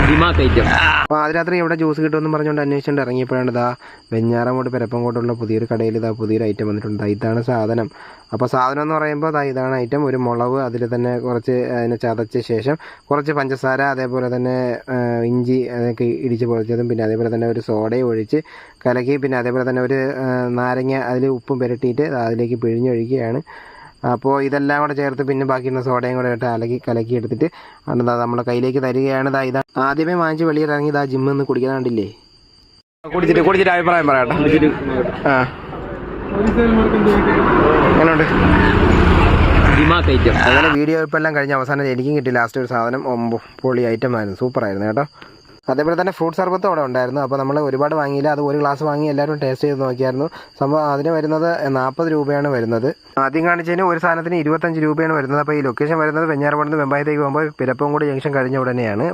അപ്പോൾ അതിരാത്രി ഇവിടെ ജ്യൂസ് കിട്ടുമെന്ന് പറഞ്ഞുകൊണ്ട് അന്വേഷിച്ചുകൊണ്ട് ഇറങ്ങിയപ്പോഴാണ് ഇതാ വെഞ്ഞാറമൂട് പെരപ്പംകോട്ടുള്ള പുതിയൊരു കടയിൽ ഇതാ പുതിയൊരു ഐറ്റം വന്നിട്ടുണ്ട്. ഇതാണ് സാധനം. അപ്പോൾ സാധനം എന്ന് പറയുമ്പോൾ ഇതാണ് ഐറ്റം. ഒരു മുളക്, അതിൽ തന്നെ കുറച്ച് അതിനെ ചതച്ച ശേഷം കുറച്ച് പഞ്ചസാര, അതേപോലെ തന്നെ ഇഞ്ചി അതൊക്കെ ഇടിച്ച് പൊളിച്ചതും, പിന്നെ അതേപോലെ തന്നെ ഒരു സോഡയും ഒഴിച്ച് കലക്കി, പിന്നെ അതേപോലെ തന്നെ ഒരു നാരങ്ങ അതിൽ ഉപ്പും പുരട്ടിയിട്ട് അതിലേക്ക് പിഴിഞ്ഞൊഴിക്കുകയാണ്. അപ്പോൾ ഇതെല്ലാം കൂടെ ചേർത്ത് പിന്നെ ബാക്കിയുള്ള സോഡയും കൂടെ ഇട്ട് കലക്കി എടുത്തിട്ട് നമ്മളെ കയ്യിലേക്ക് തരികയാണ്. ഇതാ ആദ്യമേ വാങ്ങിച്ച് വെളിയിലിറങ്ങി ജിമ്മിൽ നിന്ന് കുടിക്കാൻ കണ്ടില്ലേ. കുടിച്ചിട്ട് അഭിപ്രായം പറയാട്ടോ. എങ്ങനെയുണ്ട് അങ്ങനെ വീഡിയോ ഇപ്പോൾ എല്ലാം കഴിഞ്ഞ അവസാനം എനിക്കും കിട്ടി ലാസ്റ്റ് ഒരു സാധനം. പൊളി ഐറ്റം ആയിരുന്നു, സൂപ്പറായിരുന്നു കേട്ടോ. അതേപോലെ തന്നെ ഫ്രൂട്ട് സർബത്ത് അവിടെ ഉണ്ടായിരുന്നു. അപ്പോൾ നമ്മൾ ഒരുപാട് വാങ്ങിയില്ല, അത് ഒരു ഗ്ലാസ് വാങ്ങി എല്ലാവരും ടേസ്റ്റ് ചെയ്ത് നോക്കിയായിരുന്നു. സംഭവം അതിന് വരുന്നത് 40 രൂപയാണ് വരുന്നത്. ആദ്യം കാണിച്ചതിന് ഒരു സാധനത്തിന് 25 രൂപയാണ് വരുന്നത്. അപ്പോൾ ഈ ലൊക്കേഷൻ വരുന്നത് വെഞ്ഞാറമൂട് നിന്ന് വെമ്പായത്തേക്ക് പോകുമ്പോൾ പിരപ്പംകോട് ജംഗ്ഷൻ കഴിഞ്ഞ ഉടനെയാണ്.